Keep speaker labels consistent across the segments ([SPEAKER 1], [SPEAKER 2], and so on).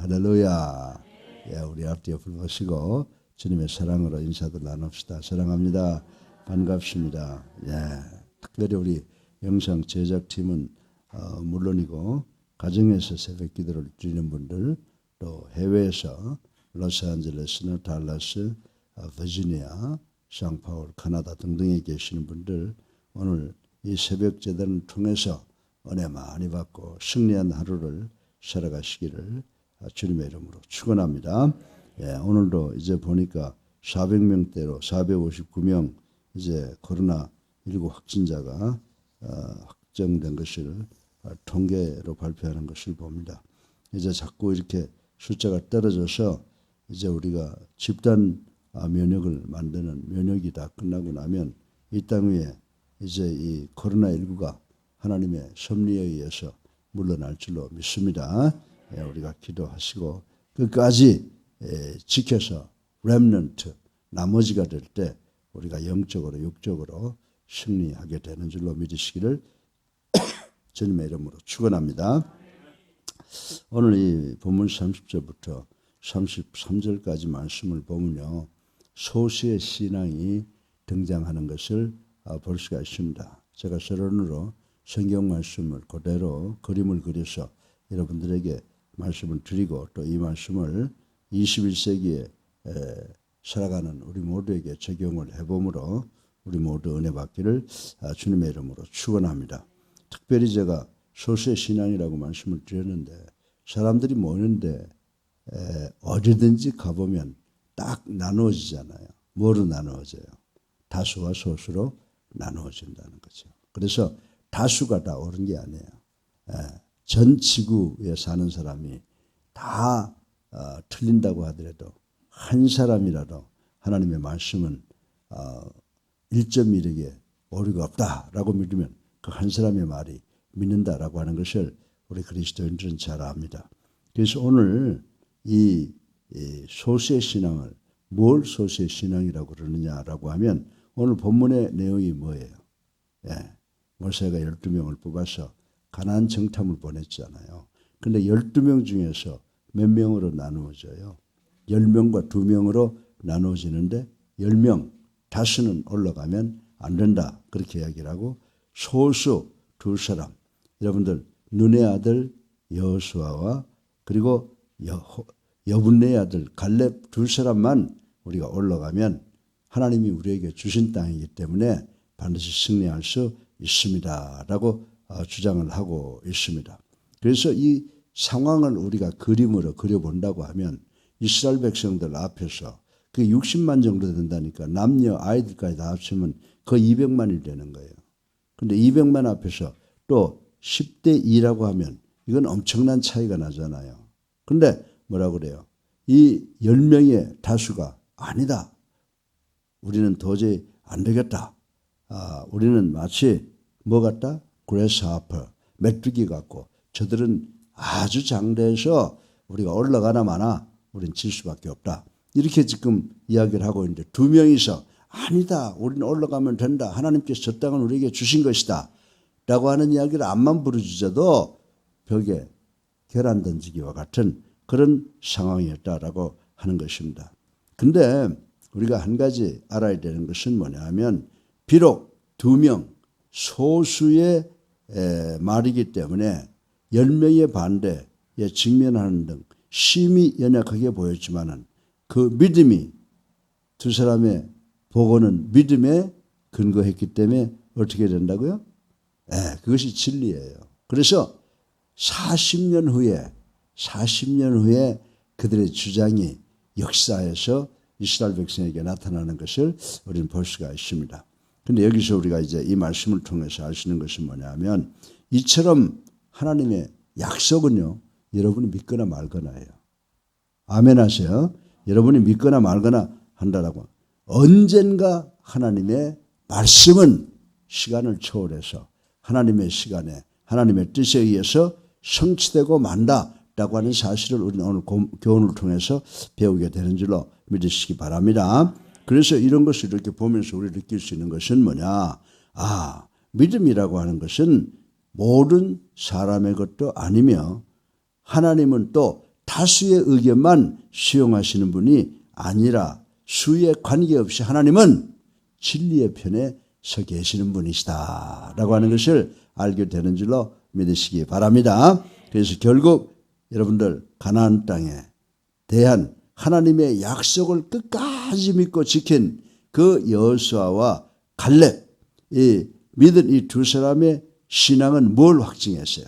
[SPEAKER 1] 할렐루야. 예, 우리 앞뒤에 불 보시고 주님의 사랑으로 인사도 나눕시다. 사랑합니다. 반갑습니다. 예, 특별히 우리 영상 제작팀은 물론이고 가정에서 새벽 기도를 드리는 분들, 또 해외에서 로스앤젤레스나 달라스, 버지니아, 상파울, 캐나다 등등에 계시는 분들, 오늘 이 새벽 제단을 통해서 은혜 많이 받고 승리한 하루를 살아가시기를 주님의 이름으로 축원합니다. 예, 오늘도 이제 보니까 400명대로 459명 이제 코로나19 확진자가 확정된 것을 통계로 발표하는 것을 봅니다. 이제 자꾸 이렇게 숫자가 떨어져서 이제 우리가 집단 면역을 만드는 면역이 다 끝나고 나면 이 땅 위에 이제 이 코로나19가 하나님의 섭리에 의해서 물러날 줄로 믿습니다. 예, 우리가 기도하시고 끝까지 지켜서 렘넌트 나머지가 될 때 우리가 영적으로 육적으로 승리하게 되는 줄로 믿으시기를 주님의 이름으로 축원합니다. 오늘 이 본문 30절부터 33절까지 말씀을 보면요, 소수의 신앙이 등장하는 것을 볼 수가 있습니다. 제가 서론으로 성경 말씀을 그대로 그림을 그려서 여러분들에게 말씀을 드리고 또 이 말씀을 21세기에 살아가는 우리 모두에게 적용을 해봄으로 우리 모두 은혜 받기를 주님의 이름으로 축원합니다. 특별히 제가 소수의 신앙이라고 말씀을 드렸는데, 사람들이 모이는데 어디든지 가보면 딱 나누어지잖아요. 뭐로 나누어져요? 다수와 소수로 나누어진다는 거죠. 그래서 다수가 다 옳은 게 아니에요. 전 지구에 사는 사람이 다 틀린다고 하더라도 한 사람이라도 하나님의 말씀은 1.1에게 오류가 없다라고 믿으면 그 한 사람의 말이 믿는다라고 하는 것을 우리 그리스도인들은 잘 압니다. 그래서 오늘 이 소수의 신앙을 뭘 소수의 신앙이라고 그러느냐라고 하면 오늘 본문의 내용이 뭐예요? 모세가 12명을 뽑아서 가나안 정탐을 보냈잖아요. 그런데 12명 중에서 몇 명으로 나누어져요? 10명과 2명으로 나누어지는데 10명, 다수는 올라가면 안 된다. 그렇게 이야기를 하고 소수 2사람, 여러분들 눈의 아들 여호수아와 그리고 여분네의 아들 갈렙 2사람만 우리가 올라가면 하나님이 우리에게 주신 땅이기 때문에 반드시 승리할 수 있습니다 라고 주장을 하고 있습니다. 그래서 이 상황을 우리가 그림으로 그려본다고 하면 이스라엘 백성들 앞에서 그 60만 정도 된다니까 남녀 아이들까지 다 합치면 거의 200만이 되는 거예요. 그런데 200만 앞에서 또 10대 2라고 하면 이건 엄청난 차이가 나잖아요. 그런데 뭐라고 그래요? 이 10명의 다수가 아니다. 우리는 도저히 안 되겠다. 우리는 마치 뭐 같다? 그래스하퍼, 메뚜기 같고 저들은 아주 장대해서 우리가 올라가나 마나 우리는 질 수밖에 없다. 이렇게 지금 이야기를 하고 있는데 2명이서 아니다. 우리는 올라가면 된다. 하나님께서 저 땅을 우리에게 주신 것이다. 라고 하는 이야기를 앞만 부르짖어도 벽에 계란 던지기와 같은 그런 상황이었다라고 하는 것입니다. 근데 우리가 한 가지 알아야 되는 것은 뭐냐 하면 비록 2명 소수의 말이기 때문에 10명의 반대에 직면하는 등 심히 연약하게 보였지만은 그 믿음이 두 사람의 보고는 믿음에 근거했기 때문에 어떻게 된다고요? 그것이 진리예요. 그래서 40년 후에 그들의 주장이 역사에서 이스라엘 백성에게 나타나는 것을 우리는 볼 수가 있습니다. 그런데 여기서 우리가 이제 이 말씀을 통해서 알 수 있는 것은 뭐냐면 이처럼 하나님의 약속은요, 여러분이 믿거나 말거나예요. 아멘 하세요. 여러분이 믿거나 말거나 한다라고. 언젠가 하나님의 말씀은 시간을 초월해서 하나님의 시간에 하나님의 뜻에 의해서 성취되고 만다라고 하는 사실을 우리는 오늘 교훈을 통해서 배우게 되는 줄로 믿으시기 바랍니다. 그래서 이런 것을 이렇게 보면서 우리 느낄 수 있는 것은 뭐냐? 믿음이라고 하는 것은 모든 사람의 것도 아니며 하나님은 또 다수의 의견만 수용하시는 분이 아니라 수에 관계없이 하나님은 진리의 편에 서 계시는 분이시다라고 하는 것을 알게 되는 줄로 믿으시기 바랍니다. 그래서 결국 여러분들 가나안 땅에 대한 하나님의 약속을 끝까지 믿고 지킨 그 여호수아와 갈렙, 이 믿은 이 두 사람의 신앙은 뭘 확증했어요?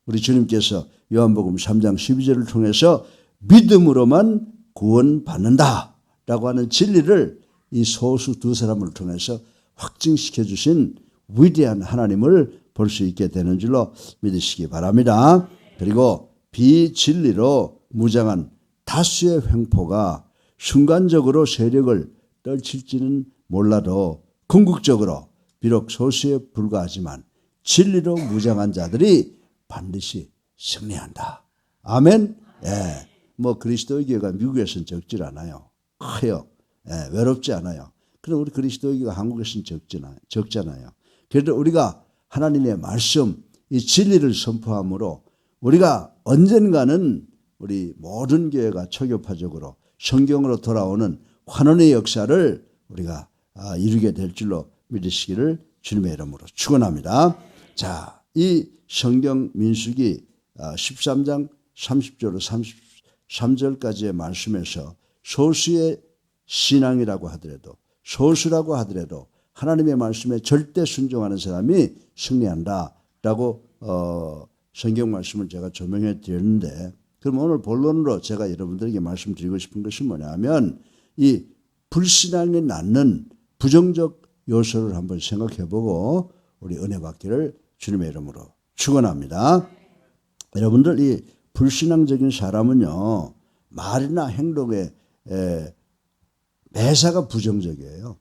[SPEAKER 1] 우리 주님께서 요한복음 3장 12절을 통해서 믿음으로만 구원받는다라고 하는 진리를 이 소수 두 사람을 통해서 확증시켜 주신 위대한 하나님을 볼 수 있게 되는 줄로 믿으시기 바랍니다. 그리고 비진리로 무장한 다수의 횡포가 순간적으로 세력을 떨칠지는 몰라도 궁극적으로 비록 소수에 불과하지만 진리로 무장한 자들이 반드시 승리한다. 아멘. 예. 뭐 그리스도의 교회가 미국에서는 적질 않아요. 커요. 예. 외롭지 않아요. 그럼 우리 그리스도의 교회가 한국에서는 적잖아요. 그래도 우리가 하나님의 말씀, 이 진리를 선포함으로 우리가 언젠가는 우리 모든 교회가 초교파적으로 성경으로 돌아오는 환원의 역사를 우리가 이루게 될 줄로 믿으시기를 주님의 이름으로 축원합니다. 자, 이 성경 민수기 13장 30절로 33절까지의 말씀에서 소수의 신앙이라고 하더라도 소수라고 하더라도 하나님의 말씀에 절대 순종하는 사람이 승리한다라고 성경 말씀을 제가 조명해 드렸는데, 그럼 오늘 본론으로 제가 여러분들에게 말씀드리고 싶은 것이 뭐냐면 이 불신앙이 낳는 부정적 요소를 한번 생각해보고 우리 은혜 받기를 주님의 이름으로 축원합니다. 여러분들 이 불신앙적인 사람은요 말이나 행동에 매사가 부정적이에요.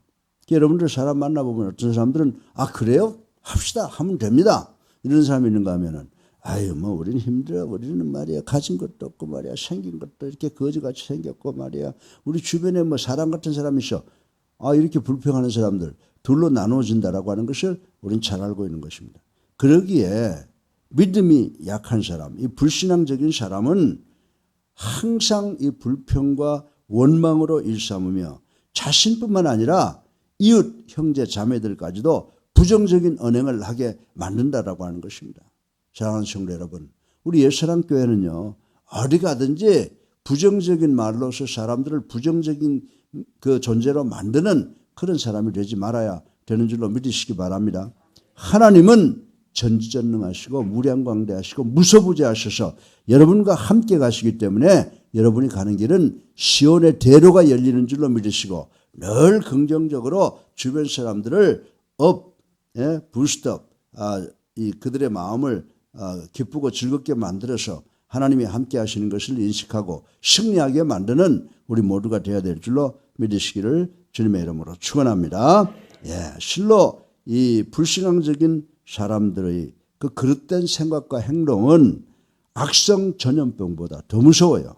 [SPEAKER 1] 여러분들 사람 만나보면 어떤 사람들은 그래요? 합시다 하면 됩니다. 이런 사람이 있는가 하면은 뭐 우리는 힘들어. 우리는 말이야 가진 것도 없고 말이야 생긴 것도 이렇게 거지같이 생겼고 말이야 우리 주변에 뭐 사람 같은 사람이 있어. 이렇게 불평하는 사람들 둘로 나누어진다라고 하는 것을 우리는 잘 알고 있는 것입니다. 그러기에 믿음이 약한 사람, 이 불신앙적인 사람은 항상 이 불평과 원망으로 일삼으며 자신뿐만 아니라 이웃 형제 자매들까지도 부정적인 언행을 하게 만든다라고 하는 것입니다. 사랑하는 성도 여러분, 우리 옛사랑교회는요 어디 가든지 부정적인 말로서 사람들을 부정적인 그 존재로 만드는 그런 사람이 되지 말아야 되는 줄로 믿으시기 바랍니다. 하나님은 전지전능하시고 무량광대하시고 무소부재하셔서 여러분과 함께 가시기 때문에 여러분이 가는 길은 시온의 대로가 열리는 줄로 믿으시고 늘 긍정적으로 주변 사람들을 부스트업, 그들의 마음을 기쁘고 즐겁게 만들어서 하나님이 함께 하시는 것을 인식하고 승리하게 만드는 우리 모두가 되어야 될 줄로 믿으시기를 주님의 이름으로 축원합니다. 실로 이 불신앙적인 사람들의 그 그릇된 생각과 행동은 악성 전염병보다 더 무서워요.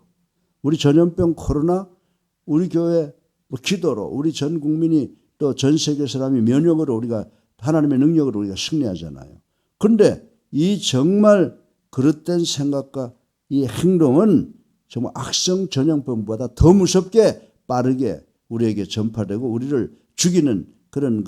[SPEAKER 1] 우리 전염병 코로나 우리 교회 기도로 우리 전 국민이 또 전 세계 사람이 면역으로 우리가 하나님의 능력으로 우리가 승리하잖아요. 그런데 이 정말 그릇된 생각과 이 행동은 정말 악성 전염병보다 더 무섭게 빠르게 우리에게 전파되고 우리를 죽이는 그런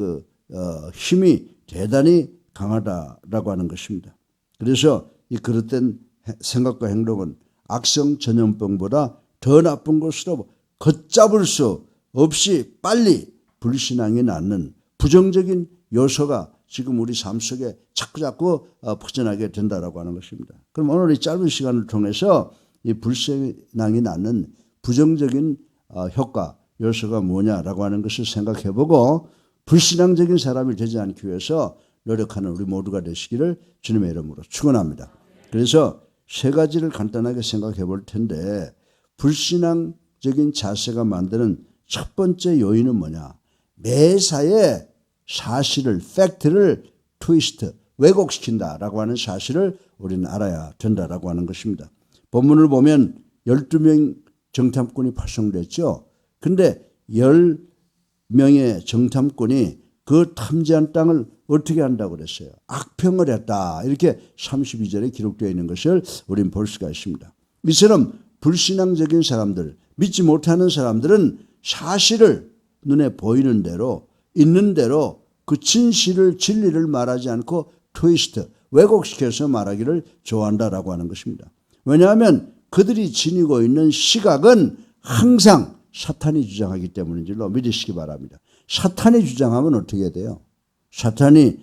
[SPEAKER 1] 힘이 대단히 강하다라고 하는 것입니다. 그래서 이 그릇된 생각과 행동은 악성 전염병보다 더 나쁜 것으로 걷잡을 수 없이 빨리 불신앙이 낳는 부정적인 요소가 지금 우리 삶 속에 자꾸자꾸 퍼져나게 된다라고 하는 것입니다. 그럼 오늘 이 짧은 시간을 통해서 이 불신앙이 낳는 부정적인 효과, 요소가 뭐냐라고 하는 것을 생각해보고 불신앙적인 사람이 되지 않기 위해서 노력하는 우리 모두가 되시기를 주님의 이름으로 축원합니다. 그래서 세 가지를 간단하게 생각해 볼 텐데 불신앙적인 자세가 만드는 첫 번째 요인은 뭐냐? 매사에 사실을, 팩트를 트위스트, 왜곡시킨다라고 하는 사실을 우리는 알아야 된다라고 하는 것입니다. 본문을 보면 12명 정탐꾼이 파송됐죠. 그런데 10명의 정탐꾼이 그 탐지한 땅을 어떻게 한다고 그랬어요? 악평을 했다. 이렇게 32절에 기록되어 있는 것을 우리는 볼 수가 있습니다. 이처럼 불신앙적인 사람들, 믿지 못하는 사람들은 사실을 눈에 보이는 대로 있는 대로 그 진리를 말하지 않고 트위스트, 왜곡시켜서 말하기를 좋아한다라고 하는 것입니다. 왜냐하면 그들이 지니고 있는 시각은 항상 사탄이 주장하기 때문인 줄로 믿으시기 바랍니다. 사탄이 주장하면 어떻게 돼요? 사탄이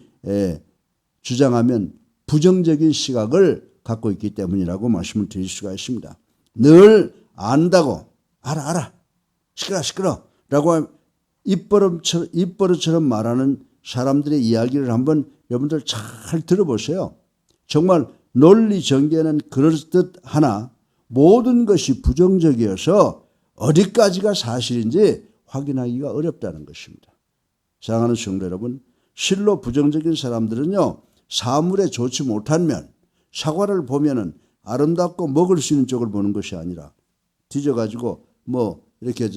[SPEAKER 1] 주장하면 부정적인 시각을 갖고 있기 때문이라고 말씀을 드릴 수가 있습니다. 늘 안다고 알아 시끄러 라고 입버릇처럼 말하는 사람들의 이야기를 한번 여러분들 잘 들어보세요. 정말 논리 전개는 그럴듯 하나 모든 것이 부정적이어서 어디까지가 사실인지 확인하기가 어렵다는 것입니다. 사랑하는 성도 여러분, 실로 부정적인 사람들은요, 사물에 좋지 못한 면, 사과를 보면은 아름답고 먹을 수 있는 쪽을 보는 것이 아니라 뒤져가지고 이렇게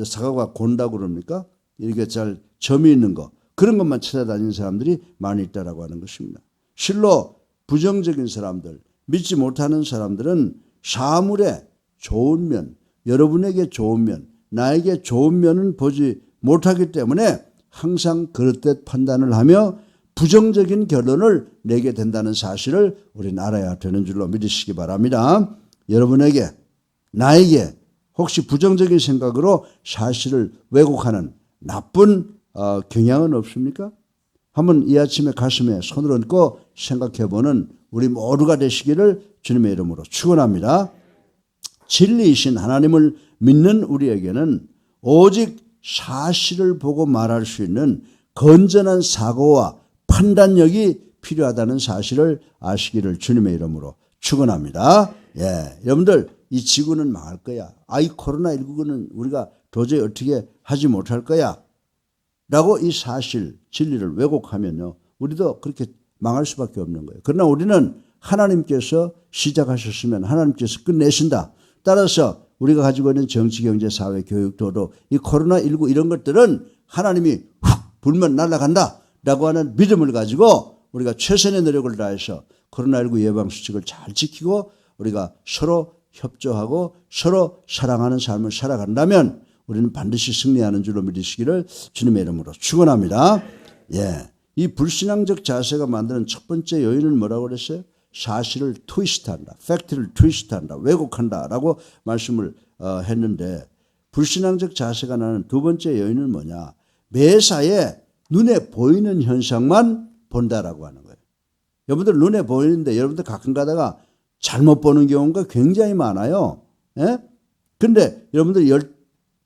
[SPEAKER 1] 사과가 곤다고 그럽니까? 이렇게 잘 점이 있는 거, 그런 것만 찾아다니는 사람들이 많이 있다라고 하는 것입니다. 실로 부정적인 사람들, 믿지 못하는 사람들은 사물에 좋은 면, 여러분에게 좋은 면, 나에게 좋은 면은 보지 못하기 때문에 항상 그릇된 판단을 하며 부정적인 결론을 내게 된다는 사실을 우리는 알아야 되는 줄로 믿으시기 바랍니다. 여러분에게, 나에게 혹시 부정적인 생각으로 사실을 왜곡하는 나쁜 경향은 없습니까? 한번 이 아침에 가슴에 손을 얹고 생각해보는 우리 모두가 되시기를 주님의 이름으로 축원합니다. 진리이신 하나님을 믿는 우리에게는 오직 사실을 보고 말할 수 있는 건전한 사고와 판단력이 필요하다는 사실을 아시기를 주님의 이름으로 축원합니다. 여러분들 이 지구는 망할 거야. 이 코로나19는 우리가 도저히 어떻게 하지 못할 거야. 라고 이 사실, 진리를 왜곡하면요, 우리도 그렇게 망할 수밖에 없는 거예요. 그러나 우리는 하나님께서 시작하셨으면 하나님께서 끝내신다. 따라서 우리가 가지고 있는 정치, 경제, 사회, 교육, 도덕, 이 코로나19 이런 것들은 하나님이 훅 불면 날아간다 라고 하는 믿음을 가지고 우리가 최선의 노력을 다해서 코로나19 예방수칙을 잘 지키고 우리가 서로 협조하고 서로 사랑하는 삶을 살아간다면 우리는 반드시 승리하는 줄로 믿으시기를 주님의 이름으로 축원합니다. 이 불신앙적 자세가 만드는 첫 번째 요인은 뭐라고 그랬어요? 사실을 트위스트한다. 팩트를 트위스트한다. 왜곡한다라고 말씀을 했는데 불신앙적 자세가 나는 두 번째 요인은 뭐냐? 매사에 눈에 보이는 현상만 본다라고 하는 거예요. 여러분들 눈에 보이는데 여러분들 가끔 가다가 잘못 보는 경우가 굉장히 많아요. 근데 여러분들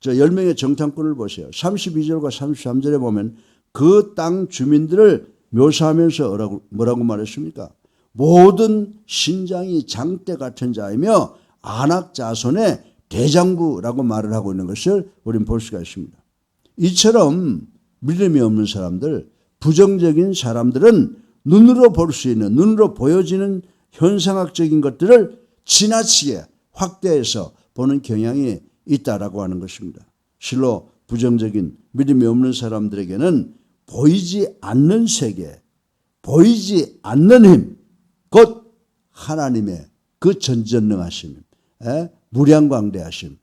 [SPEAKER 1] 10명의 정탐꾼을 보세요. 32절과 33절에 보면 그 땅 주민들을 묘사하면서 뭐라고 말했습니까? 모든 신장이 장대 같은 자이며 안악 자손의 대장부라고 말을 하고 있는 것을 우리는 볼 수가 있습니다. 이처럼 믿음이 없는 사람들, 부정적인 사람들은 눈으로 볼 수 있는, 눈으로 보여지는 현상학적인 것들을 지나치게 확대해서 보는 경향이 있다라고 하는 것입니다. 실로 부정적인 믿음이 없는 사람들에게는 보이지 않는 세계, 보이지 않는 힘, 곧 하나님의 그 전전능하심, 무량광대하심,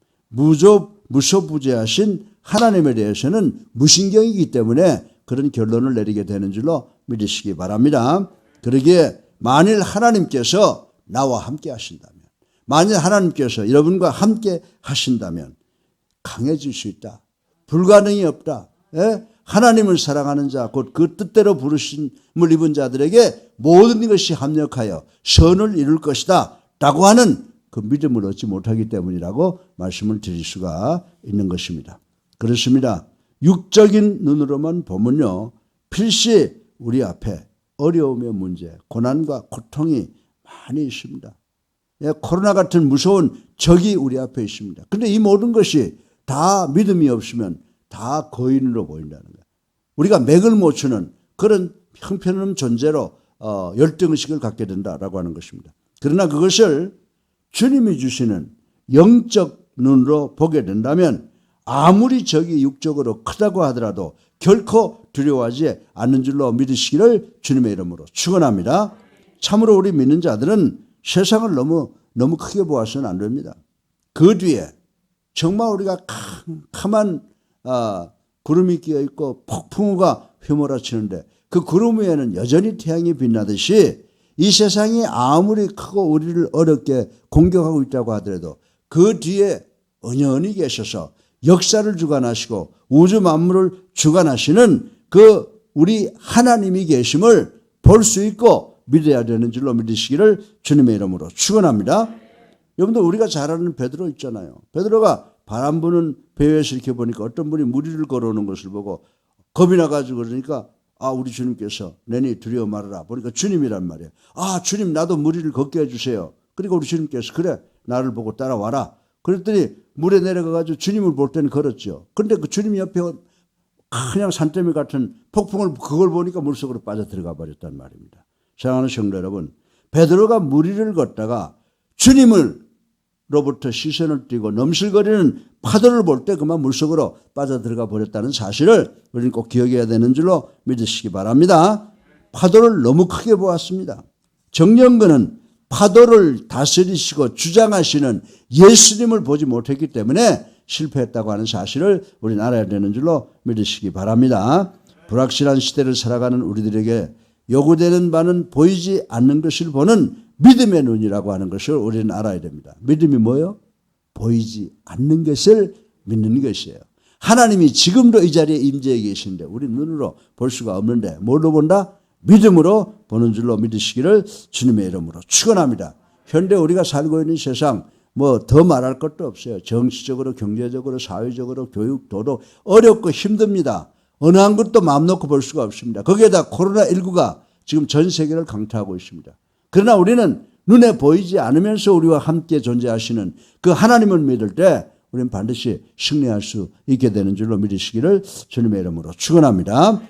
[SPEAKER 1] 무소부재하신 하나님에 대해서는 무신경이기 때문에 그런 결론을 내리게 되는 줄로 믿으시기 바랍니다. 그러기에 만일 하나님께서 나와 함께 하신다면, 만일 하나님께서 여러분과 함께 하신다면 강해질 수 있다. 불가능이 없다. 하나님을 사랑하는 자, 곧 그 뜻대로 부르심을 입은 자들에게 모든 것이 합력하여 선을 이룰 것이다 라고 하는 그 믿음을 얻지 못하기 때문이라고 말씀을 드릴 수가 있는 것입니다. 그렇습니다. 육적인 눈으로만 보면요, 필시 우리 앞에 어려움의 문제, 고난과 고통이 많이 있습니다. 코로나 같은 무서운 적이 우리 앞에 있습니다. 그런데 이 모든 것이 다 믿음이 없으면 다 거인으로 보인다는 거예요. 우리가 맥을 못 추는 그런 형편없는 존재로 열등의식을 갖게 된다라고 하는 것입니다. 그러나 그것을 주님이 주시는 영적 눈으로 보게 된다면 아무리 적이 육적으로 크다고 하더라도 결코 두려워하지 않는 줄로 믿으시기를 주님의 이름으로 축원합니다. 참으로 우리 믿는 자들은 세상을 너무 크게 보아서는 안 됩니다. 그 뒤에 정말 우리가 캄캄한 구름이 끼어 있고 폭풍우가 휘몰아치는데 그 구름 위에는 여전히 태양이 빛나듯이 이 세상이 아무리 크고 우리를 어렵게 공격하고 있다고 하더라도 그 뒤에 은연히 계셔서 역사를 주관하시고 우주 만물을 주관하시는 그 우리 하나님이 계심을 볼 수 있고 믿어야 되는 줄로 믿으시기를 주님의 이름으로 축원합니다. 여러분들 우리가 잘 아는 베드로 있잖아요. 베드로가 바람 부는 배에서 이렇게 보니까 어떤 분이 무리를 걸어오는 것을 보고 겁이 나가지고 그러니까 우리 주님께서 내니 두려워 말아라. 보니까 주님이란 말이에요. 주님 나도 무리를 걷게 해주세요. 그러니까 우리 주님께서 그래 나를 보고 따라와라. 그랬더니 물에 내려가가지고 주님을 볼 때는 걸었죠. 그런데 그 주님 옆에 그냥 산더미 같은 폭풍을 그걸 보니까 물속으로 빠져 들어가 버렸단 말입니다. 사랑하는 성도 여러분, 베드로가 무리를 걷다가 주님으로부터 시선을 띄고 넘실거리는 파도를 볼 때 그만 물속으로 빠져 들어가 버렸다는 사실을 우리는 꼭 기억해야 되는 줄로 믿으시기 바랍니다. 파도를 너무 크게 보았습니다. 정령근은 파도를 다스리시고 주장하시는 예수님을 보지 못했기 때문에 실패했다고 하는 사실을 우리는 알아야 되는 줄로 믿으시기 바랍니다. 불확실한 시대를 살아가는 우리들에게 요구되는 바는 보이지 않는 것을 보는 믿음의 눈이라고 하는 것을 우리는 알아야 됩니다. 믿음이 뭐예요? 보이지 않는 것을 믿는 것이에요. 하나님이 지금도 이 자리에 임재해 계신데 우리 눈으로 볼 수가 없는데 뭘로 본다? 믿음으로 보는 줄로 믿으시기를 주님의 이름으로 축원합니다. 현대 우리가 살고 있는 세상 더 말할 것도 없어요. 정치적으로, 경제적으로, 사회적으로, 교육, 도덕 어렵고 힘듭니다. 어느 한 것도 마음 놓고 볼 수가 없습니다. 거기에다 코로나19가 지금 전 세계를 강타하고 있습니다. 그러나 우리는 눈에 보이지 않으면서 우리와 함께 존재하시는 그 하나님을 믿을 때 우리는 반드시 승리할 수 있게 되는 줄로 믿으시기를 주님의 이름으로 축원합니다.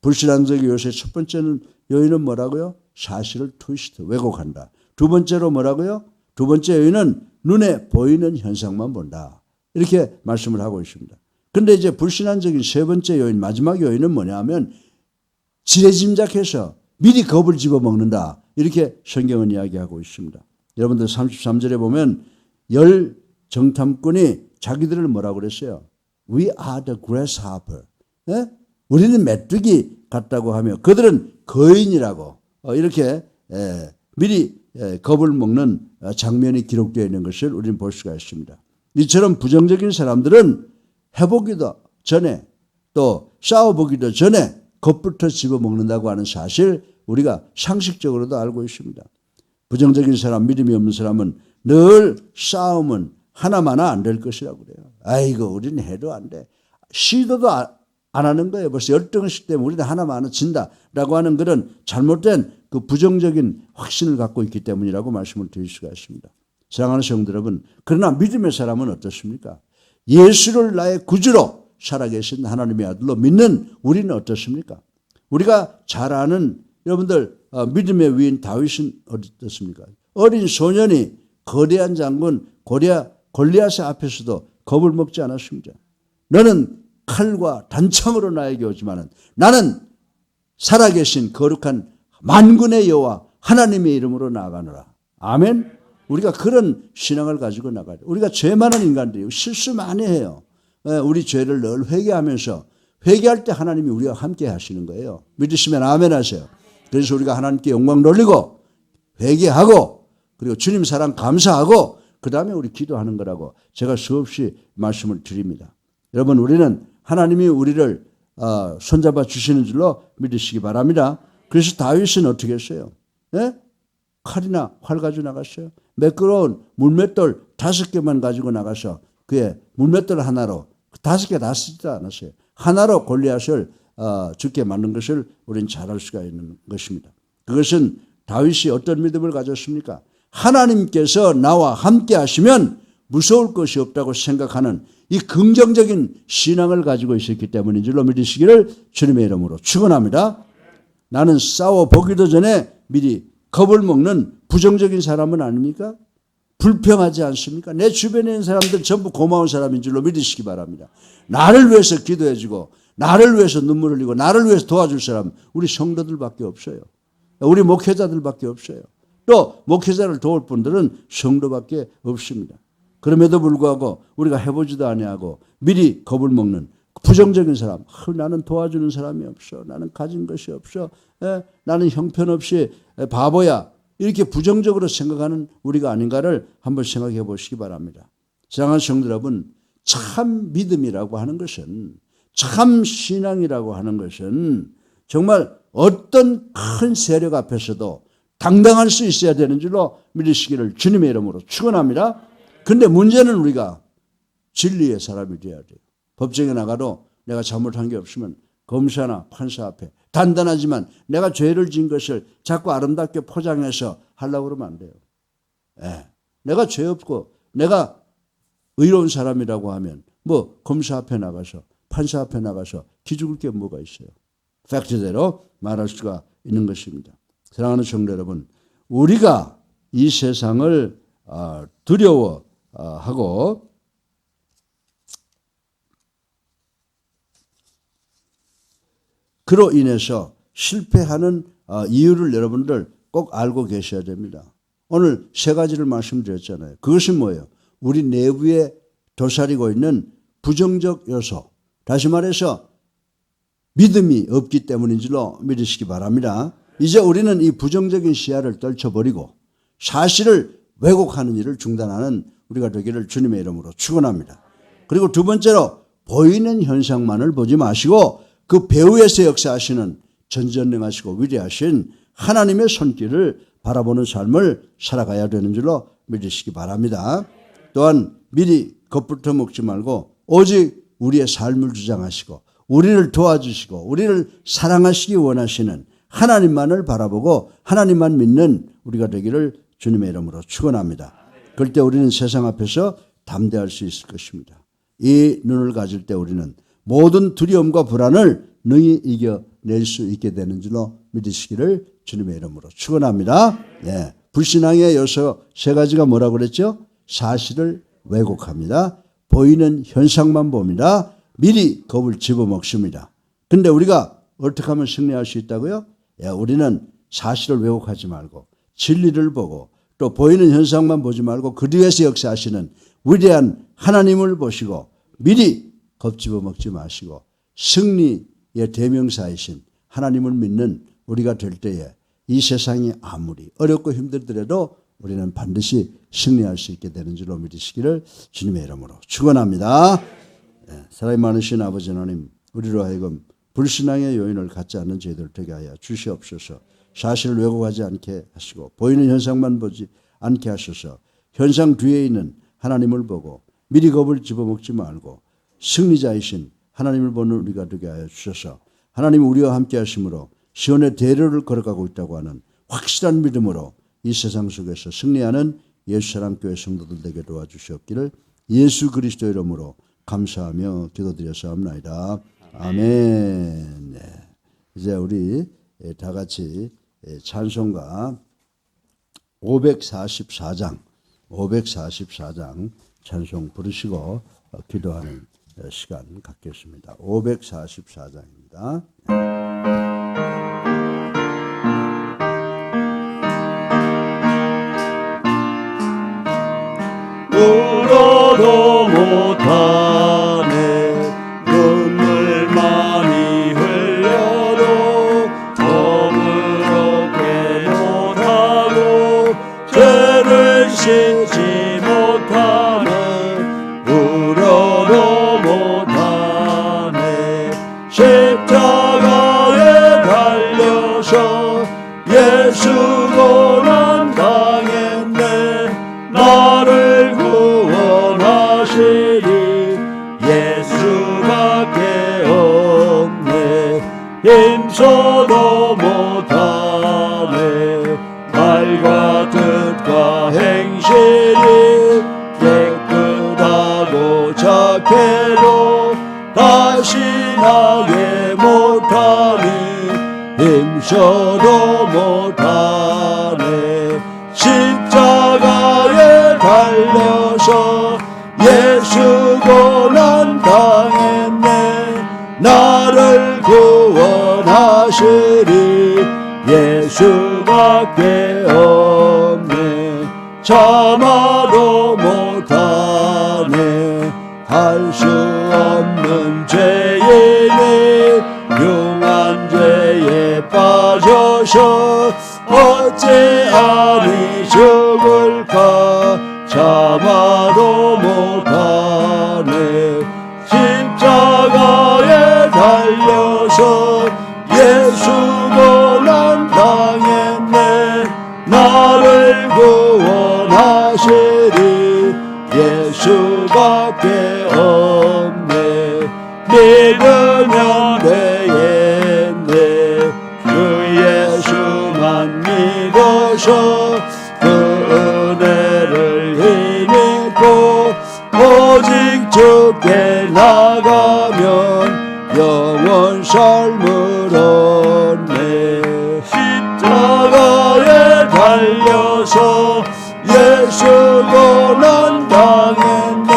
[SPEAKER 1] 불신앙적인 요새 첫 번째는 요인은 뭐라고요? 사실을 트위스트, 왜곡한다. 두 번째로 뭐라고요? 두 번째 요인은 눈에 보이는 현상만 본다. 이렇게 말씀을 하고 있습니다. 그런데 이제 불신앙적인 세 번째 요인, 마지막 요인은 뭐냐 하면 지레짐작해서 미리 겁을 집어먹는다. 이렇게 성경은 이야기하고 있습니다. 여러분들 33절에 보면 열 정탐꾼이 자기들을 뭐라고 그랬어요? We are the grasshopper. 우리는 메뚜기 같다고 하며 그들은 거인이라고 이렇게 미리 겁을 먹는 장면이 기록되어 있는 것을 우리는 볼 수가 있습니다. 이처럼 부정적인 사람들은 해보기도 전에 또 싸워보기도 전에 겁부터 집어먹는다고 하는 사실 우리가 상식적으로도 알고 있습니다. 부정적인 사람, 믿음이 없는 사람은 늘 싸움은 하나마나 안 될 것이라고 그래요. 아이고 우리는 해도 안 돼. 시도도 안 하는 거예요. 벌써 열등식 때문에 우리는 하나마나 진다라고 하는 그런 잘못된 그 부정적인 확신을 갖고 있기 때문이라고 말씀을 드릴 수가 있습니다. 사랑하는 성도 여러분, 그러나 믿음의 사람은 어떻습니까? 예수를 나의 구주로 살아계신 하나님의 아들로 믿는 우리는 어떻습니까? 우리가 잘 아는 여러분들 믿음의 위인 다윗은 어떻습니까? 어린 소년이 거대한 장군 골리앗의 앞에서도 겁을 먹지 않았습니다. 너는 칼과 단창으로 나에게 오지만은 나는 살아계신 거룩한 만군의 여호와 하나님의 이름으로 나아가노라. 아멘. 우리가 그런 신앙을 가지고 나가야 돼요. 우리가 죄 많은 인간들이에요. 실수 많이 해요. 우리 죄를 늘 회개하면서 회개할 때 하나님이 우리와 함께 하시는 거예요. 믿으시면 아멘 하세요. 그래서 우리가 하나님께 영광 돌리고 회개하고 그리고 주님 사랑 감사하고 그 다음에 우리 기도하는 거라고 제가 수없이 말씀을 드립니다. 여러분 우리는 하나님이 우리를 손잡아 주시는 줄로 믿으시기 바랍니다. 그래서 다윗은 어떻게 했어요? 칼이나 활 가지고 나갔어요. 매끄러운 물맷돌 5개만 가지고 나가서 그의 물맷돌 하나로 5개 다 쓰지도 않았어요. 하나로 골리앗을 죽게 만든 것을 우리는 잘 알 수가 있는 것입니다. 그것은 다윗이 어떤 믿음을 가졌습니까? 하나님께서 나와 함께 하시면 무서울 것이 없다고 생각하는 이 긍정적인 신앙을 가지고 있었기 때문인 줄로 믿으시기를 주님의 이름으로 축원합니다. 나는 싸워보기도 전에 미리 겁을 먹는 부정적인 사람은 아닙니까? 불평하지 않습니까? 내 주변에 있는 사람들 전부 고마운 사람인 줄로 믿으시기 바랍니다. 나를 위해서 기도해주고 나를 위해서 눈물 흘리고 나를 위해서 도와줄 사람 우리 성도들밖에 없어요. 우리 목회자들밖에 없어요. 또 목회자를 도울 분들은 성도밖에 없습니다. 그럼에도 불구하고 우리가 해보지도 아니하고 미리 겁을 먹는 부정적인 사람, 나는 도와주는 사람이 없어, 나는 가진 것이 없어, 나는 형편없이 바보야, 이렇게 부정적으로 생각하는 우리가 아닌가를 한번 생각해 보시기 바랍니다. 사랑하는 성도 여러분, 참 믿음이라고 하는 것은, 참 신앙이라고 하는 것은 정말 어떤 큰 세력 앞에서도 당당할 수 있어야 되는 줄로 믿으시기를 주님의 이름으로 축원합니다. 그런데 문제는 우리가 진리의 사람이 되어야 돼요. 법정에 나가도 내가 잘못한 게 없으면 검사나 판사 앞에 단단하지만 내가 죄를 지은 것을 자꾸 아름답게 포장해서 하려고 그러면 안 돼요. 내가 죄 없고 내가 의로운 사람이라고 하면 뭐 검사 앞에 나가서 판사 앞에 나가서 기죽을 게 뭐가 있어요. 팩트대로 말할 수가 있는 것입니다. 사랑하는 성도 여러분, 우리가 이 세상을 두려워하고 그로 인해서 실패하는 이유를 여러분들 꼭 알고 계셔야 됩니다. 오늘 세 가지를 말씀드렸잖아요. 그것은 뭐예요? 우리 내부에 도사리고 있는 부정적 요소, 다시 말해서 믿음이 없기 때문인 줄로 믿으시기 바랍니다. 이제 우리는 이 부정적인 시야를 떨쳐버리고 사실을 왜곡하는 일을 중단하는 우리가 되기를 주님의 이름으로 축원합니다. 그리고 두 번째로 보이는 현상만을 보지 마시고 그 배후에서 역사하시는 전지전능하시고 위대하신 하나님의 손길을 바라보는 삶을 살아가야 되는 줄로 믿으시기 바랍니다. 또한 미리 겁부터 먹지 말고 오직 우리의 삶을 주장하시고 우리를 도와주시고 우리를 사랑하시기 원하시는 하나님만을 바라보고 하나님만 믿는 우리가 되기를 주님의 이름으로 축원합니다. 그럴 때 우리는 세상 앞에서 담대할 수 있을 것입니다. 이 눈을 가질 때 우리는 모든 두려움과 불안을 능히 이겨낼 수 있게 되는 줄로 믿으시기를 주님의 이름으로 축원합니다. 불신앙의 요소 세 가지가 뭐라고 그랬죠? 사실을 왜곡합니다. 보이는 현상만 봅니다. 미리 겁을 집어먹습니다. 근데 우리가 어떻게 하면 승리할 수 있다고요? 우리는 사실을 왜곡하지 말고 진리를 보고 또 보이는 현상만 보지 말고 그 뒤에서 역사하시는 위대한 하나님을 보시고 미리 겁 집어먹지 마시고 승리의 대명사이신 하나님을 믿는 우리가 될 때에 이 세상이 아무리 어렵고 힘들더라도 우리는 반드시 승리할 수 있게 되는 줄로 믿으시기를 주님의 이름으로 축원합니다. 사랑이 많으신 아버지 하나님, 우리로 하여금 불신앙의 요인을 갖지 않는 저희들 되게 하여 주시옵소서. 사실을 왜곡하지 않게 하시고 보이는 현상만 보지 않게 하셔서 현상 뒤에 있는 하나님을 보고 미리 겁을 집어먹지 말고 승리자이신 하나님을 보는 우리가 되게 하여 주셔서 하나님이 우리와 함께 하심으로 시온의 대로를 걸어가고 있다고 하는 확실한 믿음으로 이 세상 속에서 승리하는 예수사랑교회 성도들 되게 도와주시옵기를 예수 그리스도 이름으로 감사하며 기도드렸사옵나이다. 아멘. 이제 우리 다 같이 찬송가 544장 찬송 부르시고 기도하는 시간 갖겠습니다. 544장입니다.
[SPEAKER 2] 울어도 못하네 눈물 많이 흘려도 더부럽게 못하고 죄를 씻지 못하네 울어도 못하네 십자가에 달려서 예수 고난 당했네 나를 구원하시리 예수밖에 없네 힘써도 못하네 말과 뜻과 행실이 깨끗하고 착해도 다시 나게 못하니 힘써도 못하네 십자가에 달려서 예수 고난 당했네 나를 구원하시리 예수밖에 없네 참아도 못하네. 할 수 없는 죄인이 흉한 죄에 빠져서 어찌하니 죽을까. 참아도 못하네. 십자가에 달려서 예수 고난 당했네. 나를 구원하시리 예수밖에 없네. 믿으면 되겠네. 그 예수만 믿어서 그 은혜를 힘입고 오직 주께 나가면 영원 삶을 얻네. 십자가에 달려서 예수 고난 당했네.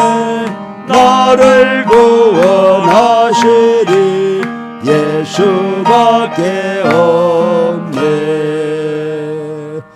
[SPEAKER 2] 나를 구원하시리 예수밖에 없네.